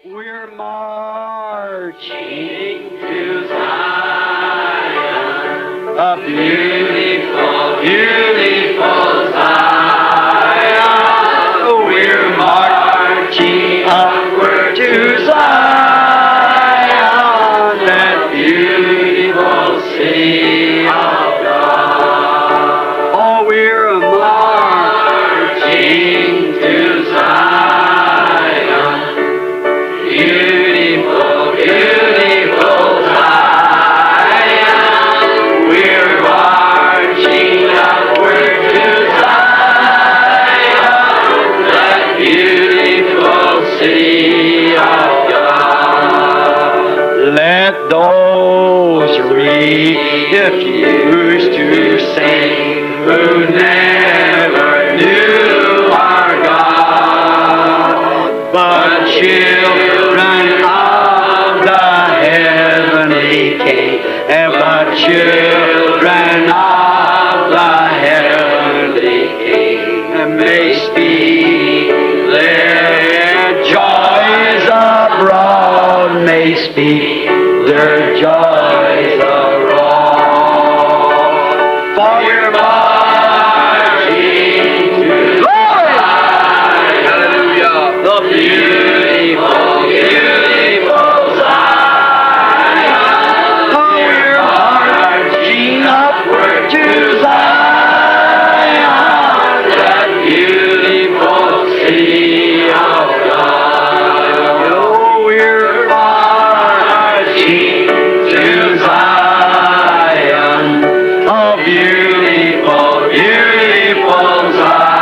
We're marching to Zion, a beautiful, beautiful Zion. We're marching upward to Zion, that beautiful city of God. Oh, we're marching to Zion. Beautiful, beautiful Zion. We're marching upward to Zion, that beautiful city of God. Let those refuse to sing who never knew our God, but children of the heavenly King, but children of the heavenly King may speak their joys abroad, may speak their joys abroad. For we're marching to Zion, hallelujah, the beautiful, beautiful Zion. Oh, we're marching upward to Zion, that beautiful city of God. Oh, we're marching to Zion, a beautiful, beautiful Zion.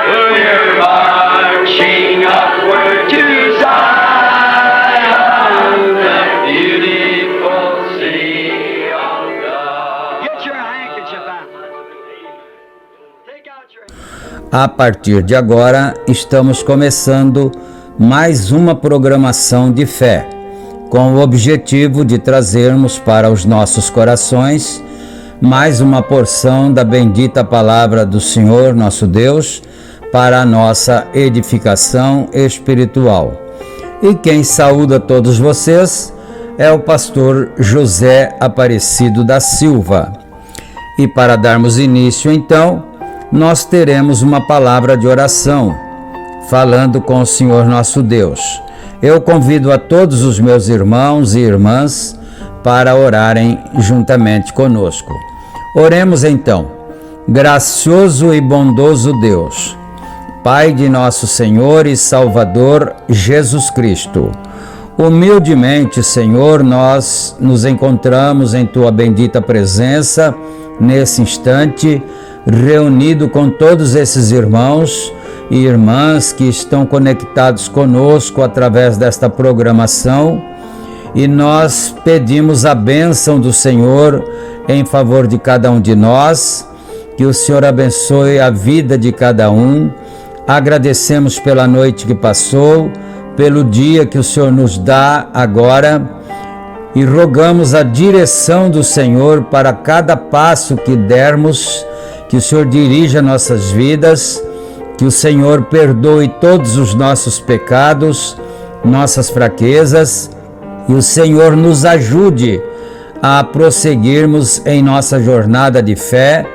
We're marching upward to Zion, the beautiful city of God. Get your handkerchief out. Take out your handkerchief. A partir de agora, estamos começando mais uma programação de fé, com o objetivo de trazermos para os nossos corações mais uma porção da bendita palavra do Senhor nosso Deus para a nossa edificação espiritual. E quem saúda todos vocês é o pastor José Aparecido da Silva. E para darmos início, então, nós teremos uma palavra de oração, falando com o Senhor nosso Deus. Eu convido a todos os meus irmãos e irmãs para orarem juntamente conosco. Oremos então. Gracioso e bondoso Deus, Pai de nosso Senhor e Salvador Jesus Cristo, humildemente, Senhor, nós nos encontramos em Tua bendita presença nesse instante, reunido com todos esses irmãos e irmãs que estão conectados conosco através desta programação, e nós pedimos a bênção do Senhor em favor de cada um de nós, que o Senhor abençoe a vida de cada um. Agradecemos pela noite que passou, pelo dia que o Senhor nos dá agora, e rogamos a direção do Senhor para cada passo que dermos, que o Senhor dirija nossas vidas, que o Senhor perdoe todos os nossos pecados, nossas fraquezas, e o Senhor nos ajude a prosseguirmos em nossa jornada de fé,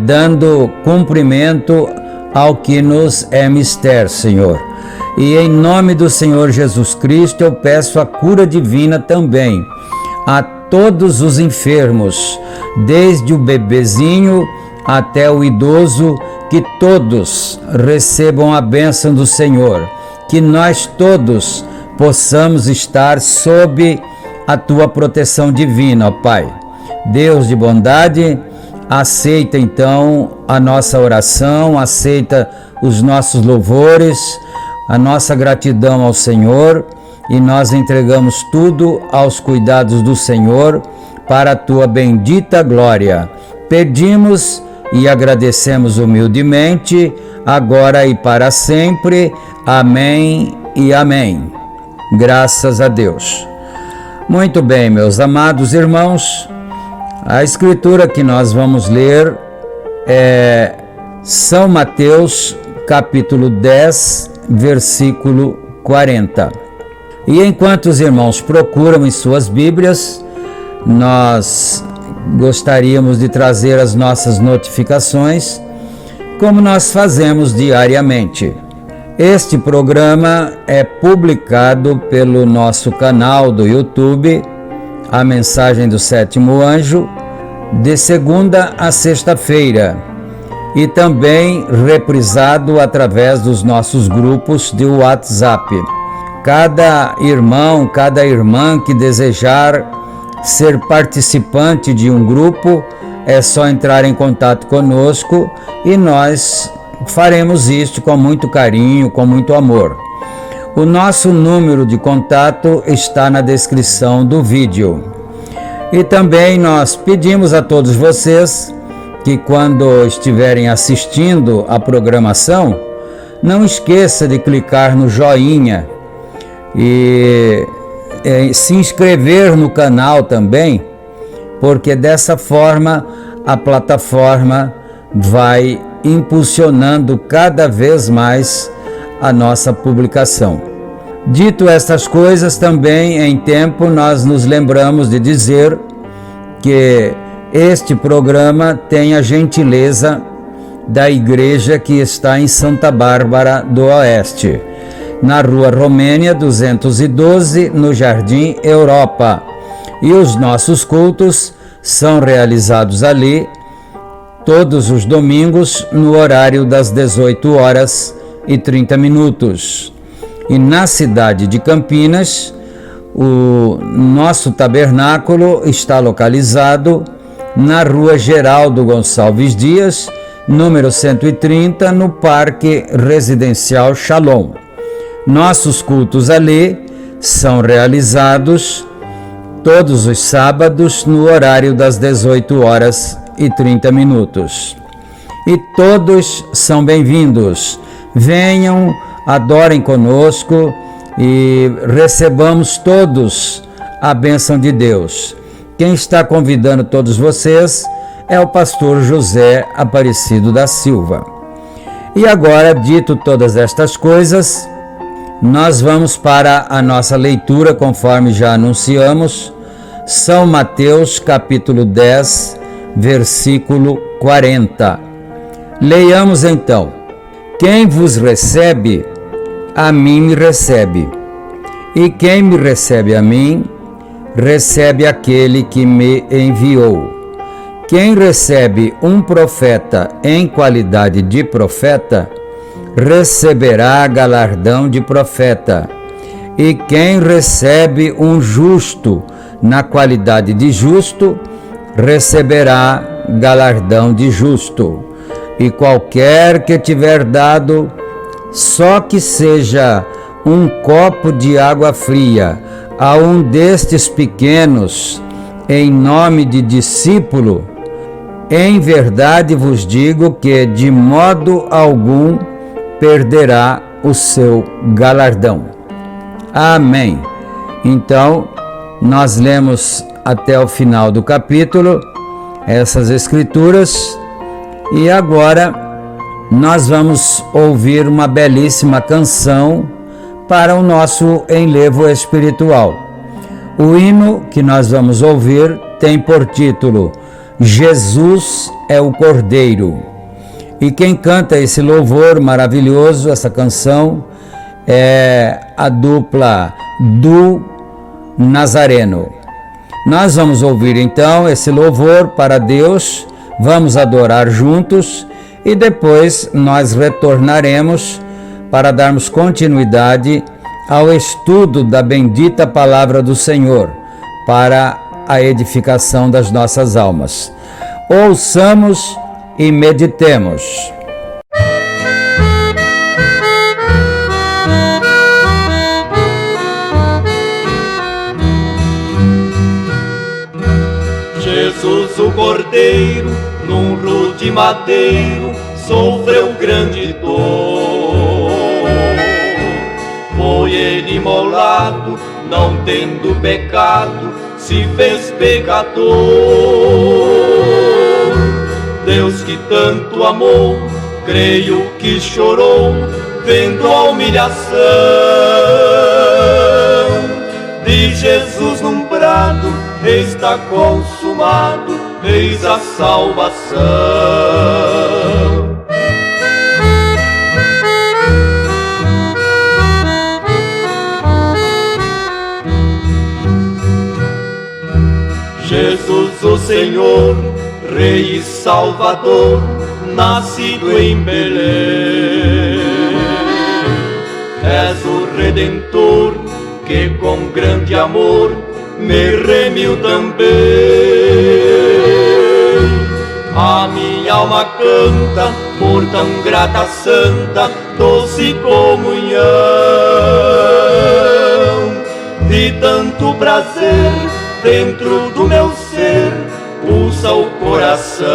dando cumprimento ao que nos é mister, Senhor. E em nome do Senhor Jesus Cristo eu peço a cura divina também a todos os enfermos, desde o bebezinho até o idoso, que todos recebam a bênção do Senhor, que nós todos possamos estar sob a tua proteção divina, ó Pai. Deus de bondade, aceita então a nossa oração, aceita os nossos louvores, a nossa gratidão ao Senhor, e nós entregamos tudo aos cuidados do Senhor para a tua bendita glória. Pedimos e agradecemos humildemente, agora e para sempre. Amém e amém. Graças a Deus. Muito bem, meus amados irmãos, a escritura que nós vamos ler é São Mateus, capítulo 10, versículo 40. E enquanto os irmãos procuram em suas Bíblias, nós gostaríamos de trazer as nossas notificações, como nós fazemos diariamente. Este programa é publicado pelo nosso canal do YouTube, A Mensagem do Sétimo Anjo, de segunda a sexta-feira, e também reprisado através dos nossos grupos de WhatsApp. Cada irmão, cada irmã que desejar ser participante de um grupo, é só entrar em contato conosco e nós faremos isto com muito carinho, com muito amor. O nosso número de contato está na descrição do vídeo. E também nós pedimos a todos vocês que, quando estiverem assistindo a programação, não esqueça de clicar no joinha e se inscrever no canal também, porque dessa forma a plataforma vai impulsionando cada vez mais a nossa publicação. Dito estas coisas, também em tempo nós nos lembramos de dizer que este programa tem a gentileza da igreja que está em Santa Bárbara do Oeste, na Rua Romênia 212, no Jardim Europa. E os nossos cultos são realizados ali todos os domingos no horário das 18h30. E na cidade de Campinas, o nosso tabernáculo está localizado na Rua Geraldo Gonçalves Dias, número 130, no Parque Residencial Shalom. Nossos cultos ali são realizados todos os sábados no horário das 18h30. E todos são bem-vindos. Venham, adorem conosco e recebamos todos a bênção de Deus. Quem está convidando todos vocês é o pastor José Aparecido da Silva. E agora, dito todas estas coisas, nós vamos para a nossa leitura, conforme já anunciamos, São Mateus, capítulo 10, versículo 40. Leiamos então. Quem vos recebe, a mim me recebe. E quem me recebe a mim, recebe aquele que me enviou. Quem recebe um profeta em qualidade de profeta, receberá galardão de profeta, e quem recebe um justo na qualidade de justo, receberá galardão de justo. E qualquer que tiver dado, só que seja um copo de água fria, a um destes pequenos, em nome de discípulo, em verdade vos digo que de modo algum perderá o seu galardão. Amém. Então, nós lemos até o final do capítulo essas escrituras e agora nós vamos ouvir uma belíssima canção para o nosso enlevo espiritual. O hino que nós vamos ouvir tem por título Jesus é o Cordeiro. E quem canta esse louvor maravilhoso, essa canção, é a dupla do Nazareno. Nós vamos ouvir então esse louvor para Deus, vamos adorar juntos e depois nós retornaremos para darmos continuidade ao estudo da bendita palavra do Senhor, para a edificação das nossas almas. Ouçamos e meditemos. Jesus o Cordeiro, num rude madeiro, sofreu grande dor. Foi ele imolado, não tendo pecado, se fez pecador. Deus que tanto amou, creio que chorou, vendo a humilhação de Jesus num brado, está consumado, eis a salvação. Jesus o Senhor, Rei e Salvador, nascido em Belém. És o Redentor, que com grande amor me remiu também. A minha alma canta por tão grata santa, doce comunhão, de tanto prazer dentro do meu ser, pulsa o coração.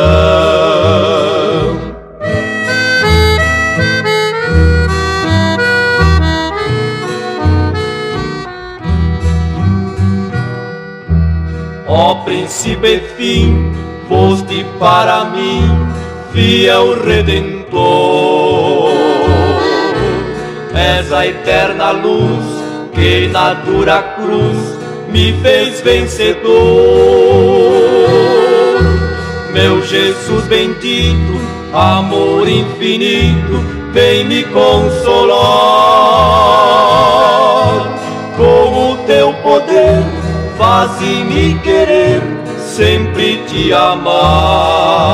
Ó princípio e fim, foste para mim, fiel Redentor. És a eterna luz que na dura cruz me fez vencedor. Meu Jesus bendito, amor infinito, vem me consolar. Com o teu poder, faze-me querer sempre te amar.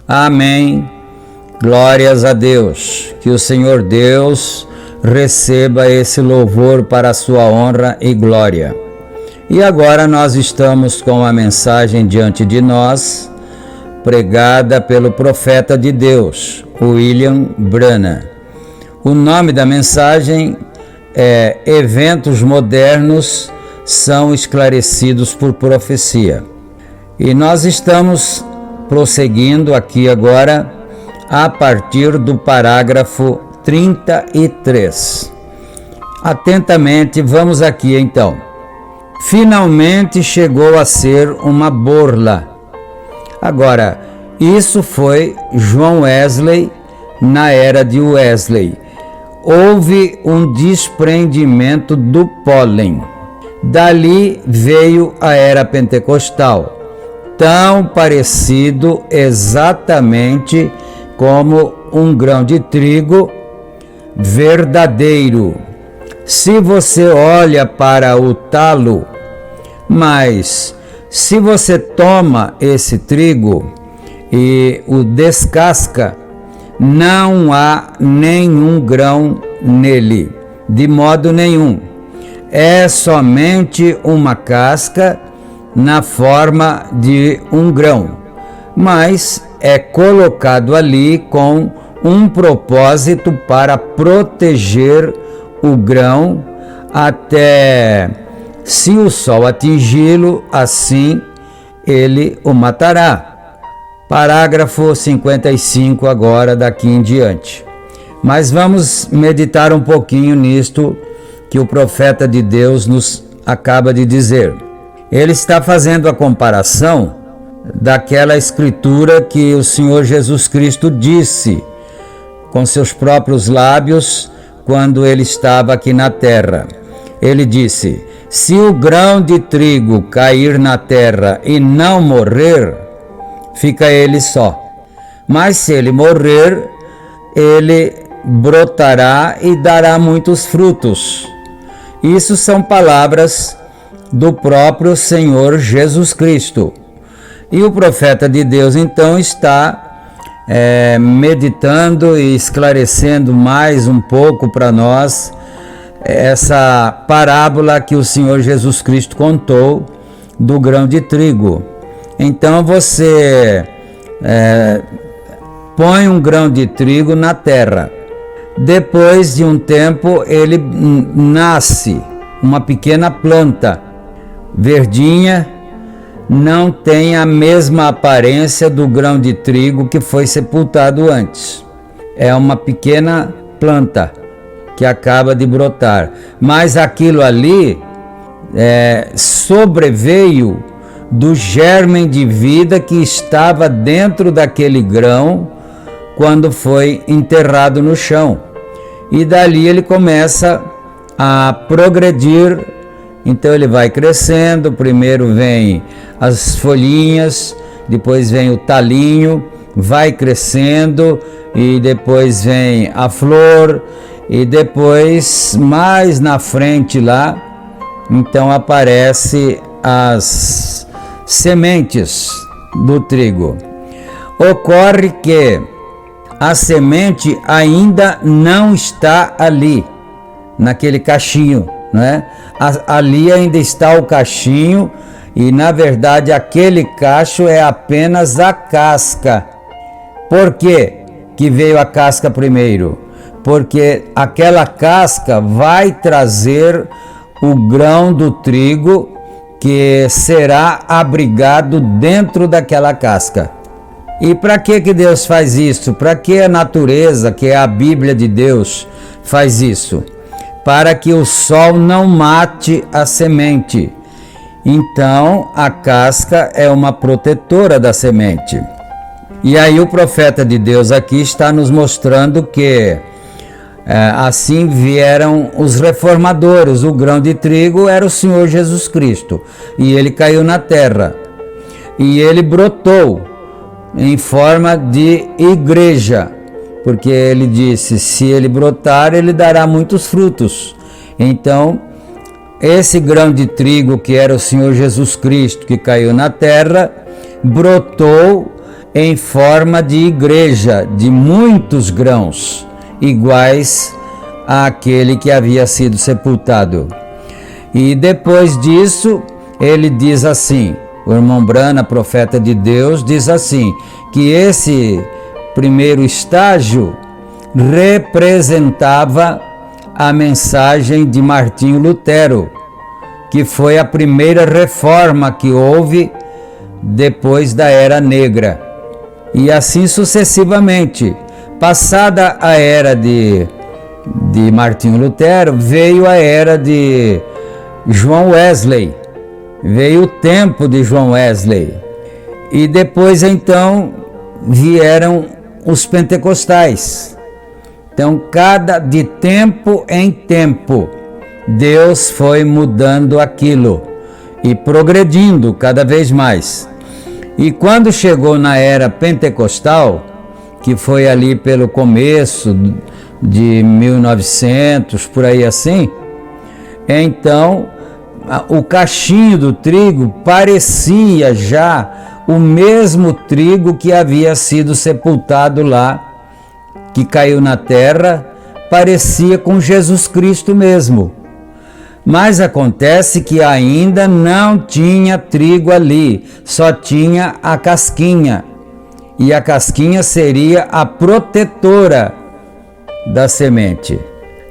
Amém. Glórias a Deus. Que o Senhor Deus receba esse louvor para a sua honra e glória. E agora nós estamos com a mensagem diante de nós, pregada pelo profeta de Deus, William Branham. O nome da mensagem é Eventos Modernos são esclarecidos por profecia. E nós estamos prosseguindo aqui agora a partir do parágrafo 33. Atentamente, vamos aqui então. Finalmente chegou a ser uma borla. Agora, isso foi John Wesley na era de Wesley. Houve um desprendimento do pólen. Dali veio a era pentecostal, tão parecido exatamente como um grão de trigo verdadeiro. Se você olha para o talo, mas se você toma esse trigo e o descasca, não há nenhum grão nele, de modo nenhum. É somente uma casca na forma de um grão, mas é colocado ali com um propósito para proteger o grão até, se o sol atingi-lo, assim ele o matará. Parágrafo 55 agora daqui em diante. Mas vamos meditar um pouquinho nisto que o profeta de Deus nos acaba de dizer. Ele está fazendo a comparação daquela escritura que o Senhor Jesus Cristo disse com seus próprios lábios quando ele estava aqui na terra. Ele disse: Se o grão de trigo cair na terra e não morrer, fica ele só. Mas se ele morrer, ele brotará e dará muitos frutos. Isso são palavras do próprio Senhor Jesus Cristo. E o profeta de Deus então está meditando e esclarecendo mais um pouco para nós essa parábola que o Senhor Jesus Cristo contou do grão de trigo. Então você põe um grão de trigo na terra. Depois de um tempo ele nasce uma pequena planta verdinha, não tem a mesma aparência do grão de trigo que foi sepultado antes. É uma pequena planta que acaba de brotar, mas aquilo ali sobreveio do germe de vida que estava dentro daquele grão quando foi enterrado no chão. E dali ele começa a progredir. Então ele vai crescendo, primeiro vem as folhinhas, depois vem o talinho, vai crescendo e depois vem a flor e depois mais na frente lá, então aparece as sementes do trigo. Ocorre que a semente ainda não está ali, naquele cachinho, né? Ali ainda está o cachinho e na verdade aquele cacho é apenas a casca. Por quê que veio a casca primeiro? Porque aquela casca vai trazer o grão do trigo que será abrigado dentro daquela casca. E para que Deus faz isso? Para que a natureza, que é a Bíblia de Deus, faz isso? Para que o sol não mate a semente. Então, a casca é uma protetora da semente. E aí o profeta de Deus aqui está nos mostrando que assim vieram os reformadores. O grão de trigo era o Senhor Jesus Cristo. E ele caiu na terra. E ele brotou em forma de igreja. Porque ele disse, se ele brotar, ele dará muitos frutos. Então, esse grão de trigo que era o Senhor Jesus Cristo, que caiu na terra, brotou em forma de igreja, de muitos grãos, iguais àquele que havia sido sepultado. E depois disso, ele diz assim, o irmão Brana, profeta de Deus, diz assim, que esse primeiro estágio representava a mensagem de Martinho Lutero, que foi a primeira reforma que houve depois da Era Negra. E assim sucessivamente. Passada a era de Martinho Lutero, veio a era de João Wesley, veio o tempo de João Wesley. E depois então vieram os pentecostais. Então, de tempo em tempo, Deus foi mudando aquilo e progredindo cada vez mais. E quando chegou na era pentecostal, que foi ali pelo começo de 1900, por aí assim, então o cachinho do trigo parecia já o mesmo trigo que havia sido sepultado lá, que caiu na terra, parecia com Jesus Cristo mesmo. Mas acontece que ainda não tinha trigo ali, só tinha a casquinha. E a casquinha seria a protetora da semente.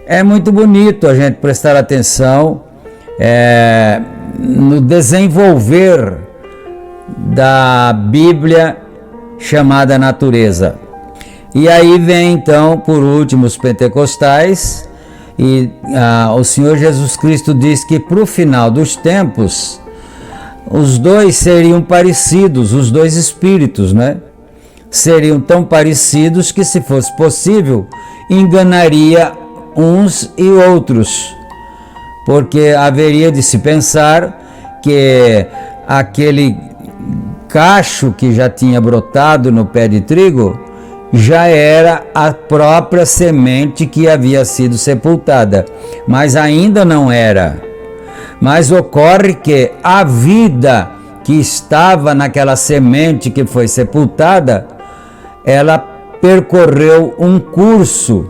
É muito bonito a gente prestar atenção no desenvolver da Bíblia chamada natureza. E aí vem então, por último, os pentecostais, e o Senhor Jesus Cristo diz que para o final dos tempos, os dois seriam parecidos, os dois espíritos, né? Seriam tão parecidos que, se fosse possível, enganaria uns e outros. porque haveria de se pensar que aquele cacho que já tinha brotado no pé de trigo já era a própria semente que havia sido sepultada, mas ainda não era. Mas ocorre que a vida que estava naquela semente que foi sepultada, ela percorreu um curso,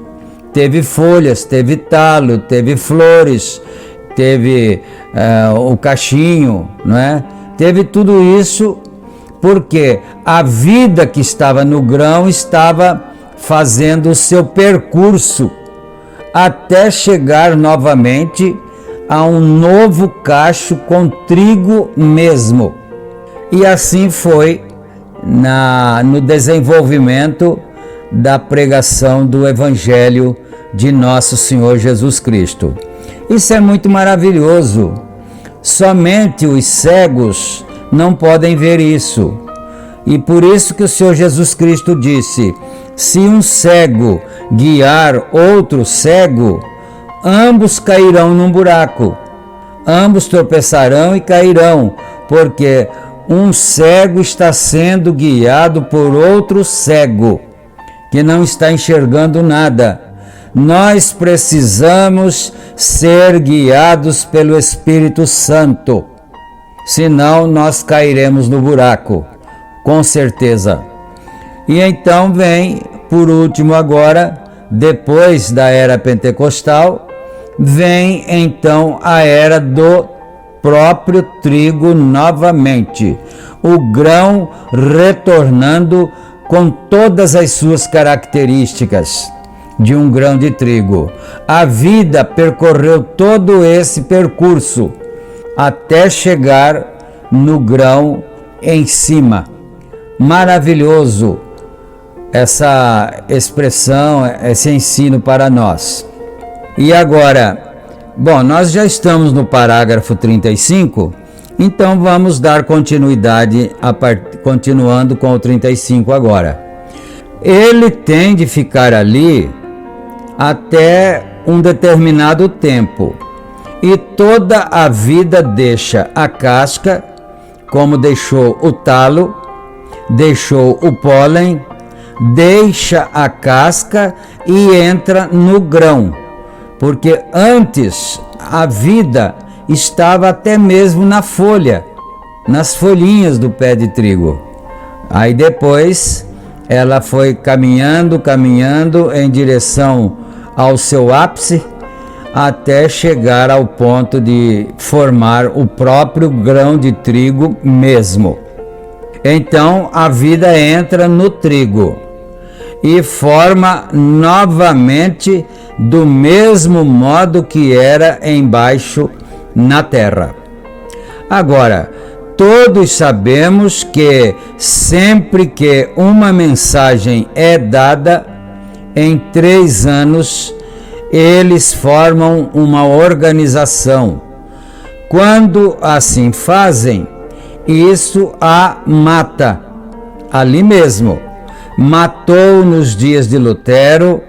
teve folhas, teve talo, teve flores, teve o cachinho, não é? Teve tudo isso porque a vida que estava no grão estava fazendo o seu percurso até chegar novamente a um novo cacho com trigo mesmo. E assim foi no desenvolvimento da pregação do Evangelho de Nosso Senhor Jesus Cristo. Isso é muito maravilhoso. Somente os cegos não podem ver isso. E por isso que o Senhor Jesus Cristo disse: se um cego guiar outro cego, ambos cairão num buraco. Ambos tropeçarão e cairão, porque um cego está sendo guiado por outro cego, que não está enxergando nada. Nós precisamos ser guiados pelo Espírito Santo, senão nós cairemos no buraco, com certeza. E então vem, por último agora, depois da era pentecostal, vem então a era do próprio trigo novamente, o grão retornando com todas as suas características de um grão de trigo. A vida percorreu todo esse percurso até chegar no grão em cima. Maravilhoso essa expressão, esse ensino para nós. E agora, bom, nós já estamos no parágrafo 35, então vamos dar continuidade, continuando com o 35 agora. Ele tem de ficar ali até um determinado tempo, e toda a vida deixa a casca, como deixou o talo, deixou o pólen, deixa a casca e entra no grão, porque antes a vida estava até mesmo na folha, nas folhinhas do pé de trigo. Aí depois ela foi caminhando em direção ao seu ápice, até chegar ao ponto de formar o próprio grão de trigo mesmo. Então a vida entra no trigo e forma novamente do mesmo modo que era embaixo na terra. Agora, todos sabemos que sempre que uma mensagem é dada, em 3 anos, eles formam uma organização. Quando assim fazem, isso a mata ali mesmo. Matou nos dias de Lutero,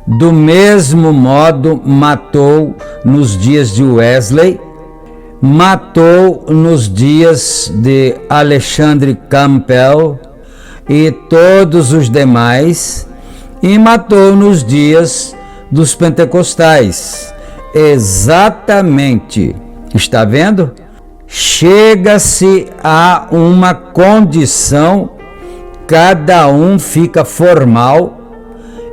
do mesmo modo matou nos dias de Wesley, matou nos dias de Alexandre Campbell e todos os demais, e matou nos dias dos pentecostais. Exatamente. Está vendo? Chega-se a uma condição, cada um fica formal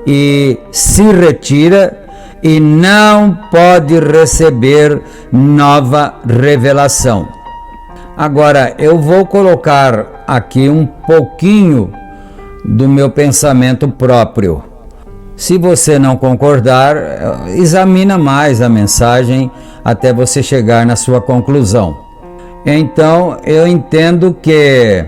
e se retira e não pode receber nova revelação. Agora, eu vou colocar aqui um pouquinho do meu pensamento próprio. Se você não concordar, examina mais a mensagem até você chegar na sua conclusão. Então, eu entendo que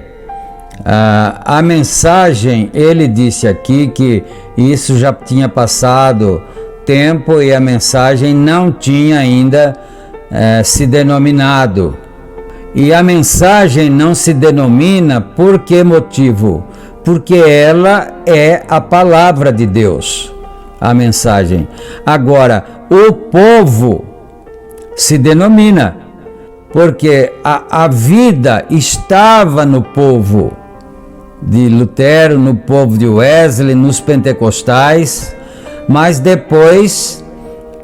a mensagem, ele disse aqui que isso já tinha passado tempo e a mensagem não tinha ainda se denominado. E a mensagem não se denomina por que motivo? Porque ela é a palavra de Deus, a mensagem. Agora, o povo se denomina, porque a vida estava no povo de Lutero, no povo de Wesley, nos pentecostais, mas depois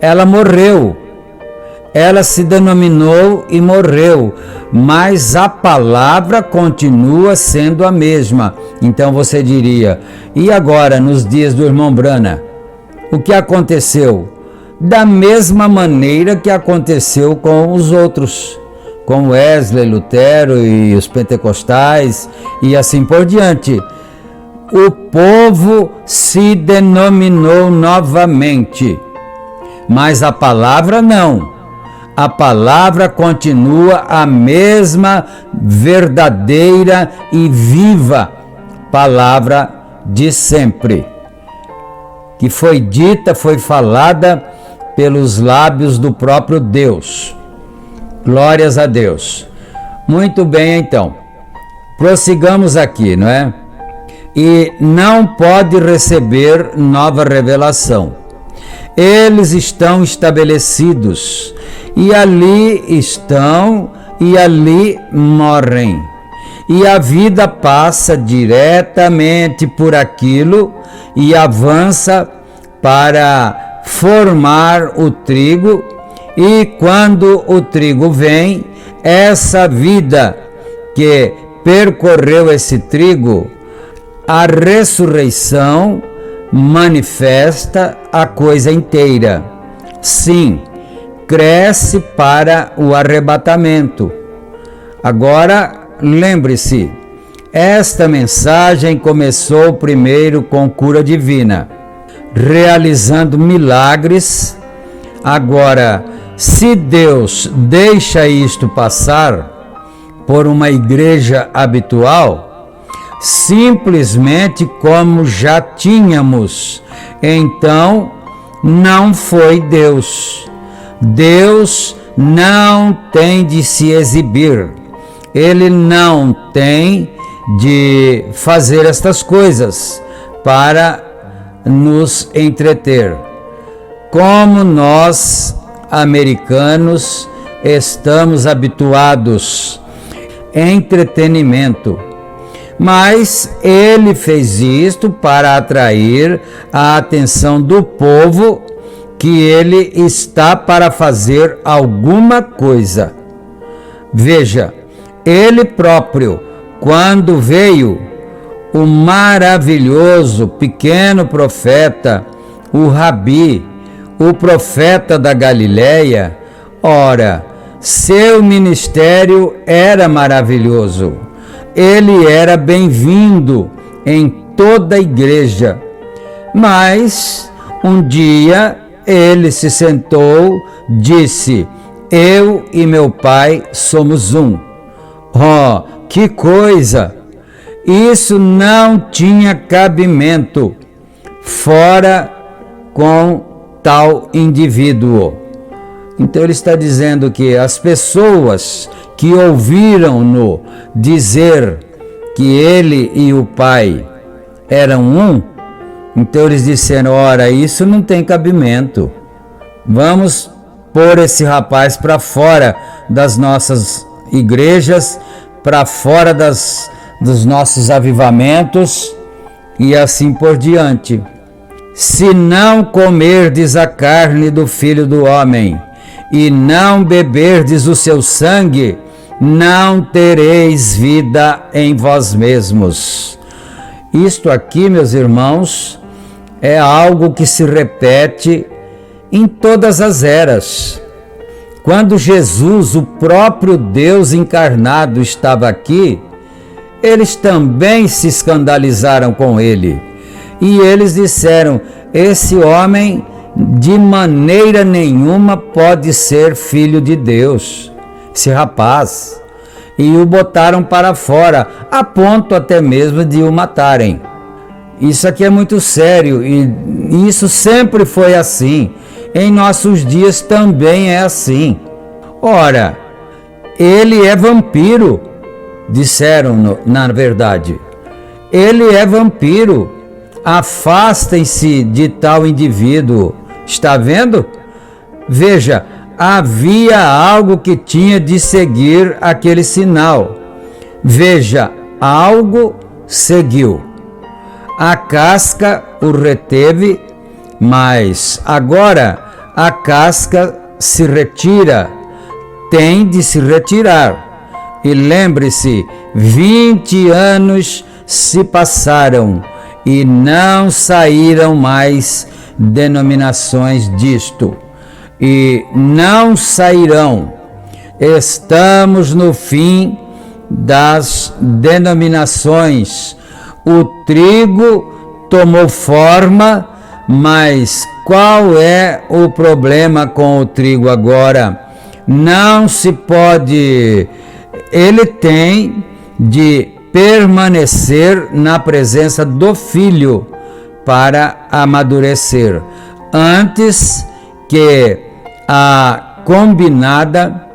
ela morreu. Ela se denominou e morreu, mas a palavra continua sendo a mesma. Então você diria, e agora nos dias do irmão Branham, o que aconteceu? Da mesma maneira que aconteceu com os outros, com Wesley, Lutero e os pentecostais e assim por diante. O povo se denominou novamente, mas a palavra não. A palavra continua a mesma verdadeira e viva palavra de sempre, que foi dita, foi falada pelos lábios do próprio Deus. Glórias a Deus. Muito bem, então. Prossigamos aqui, não é? E não pode receber nova revelação. Eles estão estabelecidos, e ali estão, e ali morrem. E a vida passa diretamente por aquilo e avança para formar o trigo, e quando o trigo vem, essa vida que percorreu esse trigo, a ressurreição manifesta a coisa inteira. Sim, cresce para o arrebatamento. Agora, lembre-se, esta mensagem começou primeiro com cura divina, realizando milagres. Agora, se Deus deixa isto passar por uma igreja habitual, simplesmente como já tínhamos, então não foi Deus. Deus não tem de se exibir, Ele não tem de fazer estas coisas para nos entreter, como nós, americanos, estamos habituados a entretenimento. Mas Ele fez isto para atrair a atenção do povo, que Ele está para fazer alguma coisa. Veja, Ele próprio, quando veio o maravilhoso pequeno profeta, o Rabi, o profeta da Galileia, ora, seu ministério era maravilhoso. Ele era bem-vindo em toda a igreja. Mas um dia ele se sentou, disse: eu e meu pai somos um. Oh, que coisa! Isso não tinha cabimento fora com tal indivíduo. Então ele está dizendo que as pessoas que ouviram-no dizer que ele e o pai eram um, então eles disseram: ora, isso não tem cabimento. Vamos pôr esse rapaz para fora das nossas igrejas, para fora dos nossos avivamentos e assim por diante. Se não comerdes a carne do Filho do Homem e não beberdes o seu sangue, não tereis vida em vós mesmos. Isto aqui, meus irmãos, é algo que se repete em todas as eras. Quando Jesus, o próprio Deus encarnado, estava aqui, eles também se escandalizaram com ele. E eles disseram: esse homem de maneira nenhuma pode ser filho de Deus, esse rapaz. E o botaram para fora, a ponto até mesmo de o matarem. Isso aqui é muito sério, e isso sempre foi assim. Em nossos dias também é assim. Ora, ele é vampiro, disseram na verdade. Ele é vampiro. Afastem-se de tal indivíduo. Está vendo? Veja, havia algo que tinha de seguir aquele sinal. Veja, algo seguiu. A casca o reteve, mas agora a casca se retira, tem de se retirar. E lembre-se, 20 anos se passaram e não saíram mais denominações disto. E não sairão. Estamos no fim das denominações. O trigo tomou forma, mas qual é o problema com o trigo agora? Não se pode, ele tem de permanecer na presença do Filho para amadurecer, antes que a combinada,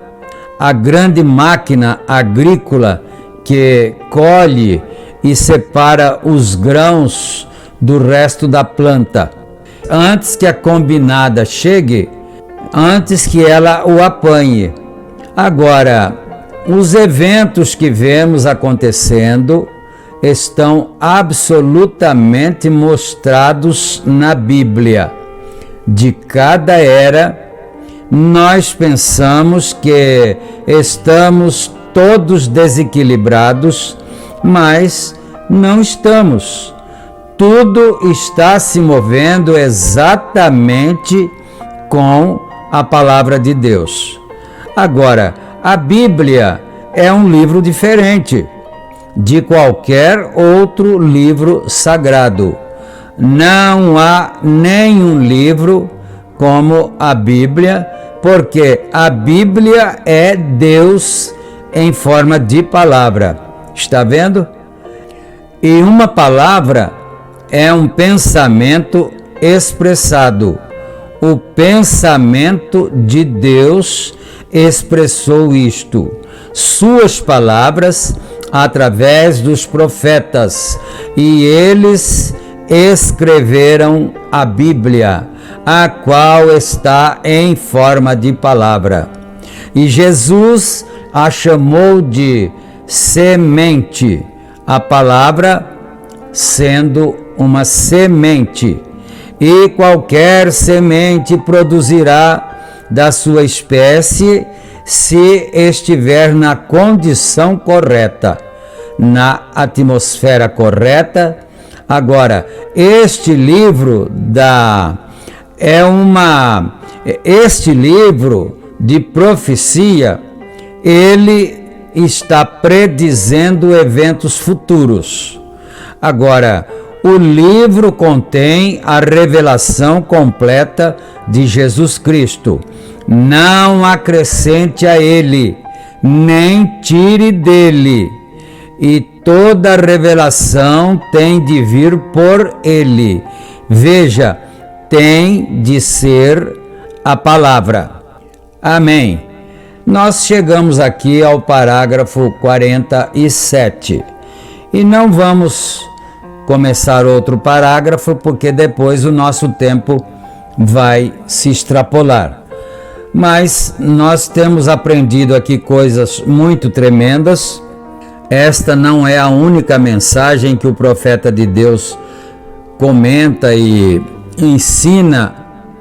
a grande máquina agrícola que colhe e separa os grãos do resto da planta, antes que a combinada chegue, antes que ela o apanhe. Agora, os eventos que vemos acontecendo estão absolutamente mostrados na Bíblia. De cada era, nós pensamos que estamos todos desequilibrados, mas não estamos. Tudo está se movendo exatamente com a palavra de Deus. Agora, a Bíblia é um livro diferente de qualquer outro livro sagrado. Não há nenhum livro como a Bíblia, porque a Bíblia é Deus em forma de palavra. Está vendo? E uma palavra é um pensamento expressado. O pensamento de Deus expressou isto. Suas palavras através dos profetas, e eles escreveram a Bíblia, a qual está em forma de palavra. E Jesus a chamou de semente, a palavra sendo uma semente, e qualquer semente produzirá da sua espécie se estiver na condição correta, na atmosfera correta. Agora, este livro este livro de profecia, ele está predizendo eventos futuros. Agora, o livro contém a revelação completa de Jesus Cristo. Não acrescente a ele, nem tire dele. E toda revelação tem de vir por ele. Veja, tem de ser a palavra. Amém. Nós chegamos aqui ao parágrafo 47. E não vamos começar outro parágrafo, porque depois o nosso tempo vai se extrapolar. Mas nós temos aprendido aqui coisas muito tremendas. Esta não é a única mensagem que o profeta de Deus comenta e ensina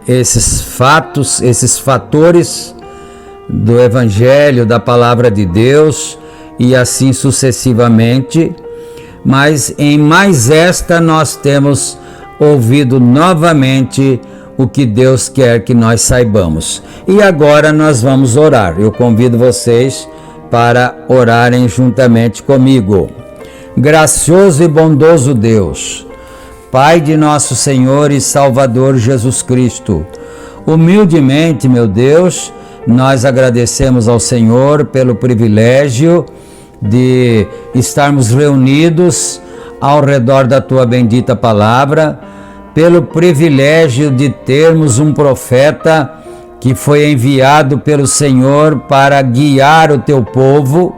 esses fatos, esses fatores do Evangelho, da Palavra de Deus e assim sucessivamente. Mas em mais esta nós temos ouvido novamente o que Deus quer que nós saibamos. E agora nós vamos orar. Eu convido vocês para orarem juntamente comigo. Gracioso e bondoso Deus, Pai de nosso Senhor e Salvador Jesus Cristo, humildemente, meu Deus, nós agradecemos ao Senhor pelo privilégio de estarmos reunidos ao redor da Tua bendita palavra, pelo privilégio de termos um profeta que foi enviado pelo Senhor para guiar o Teu povo.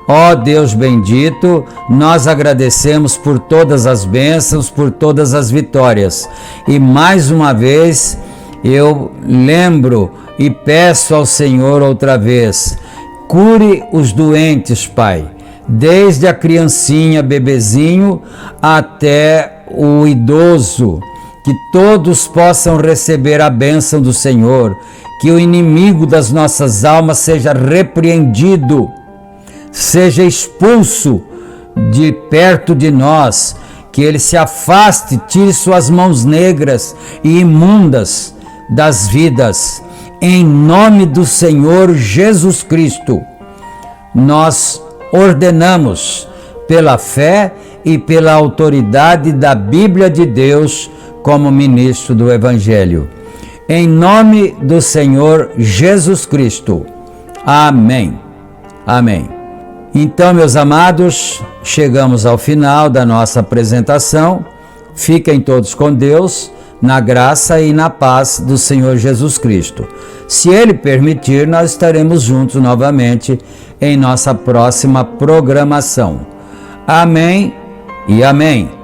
Ó Deus bendito, nós agradecemos por todas as bênçãos, por todas as vitórias. E mais uma vez eu lembro E peço ao Senhor outra vez, cure os doentes, Pai, desde a criancinha, bebezinho, até o idoso, que todos possam receber a bênção do Senhor, que o inimigo das nossas almas seja repreendido, seja expulso de perto de nós, que ele se afaste, tire suas mãos negras e imundas das vidas, em nome do Senhor Jesus Cristo. Nós ordenamos, pela fé e pela autoridade da Bíblia de Deus, como ministro do Evangelho. Em nome do Senhor Jesus Cristo. Amém. Amém. Então, meus amados, chegamos ao final da nossa apresentação. Fiquem todos com Deus, na graça e na paz do Senhor Jesus Cristo. Se Ele permitir, nós estaremos juntos novamente em nossa próxima programação. Amém e amém.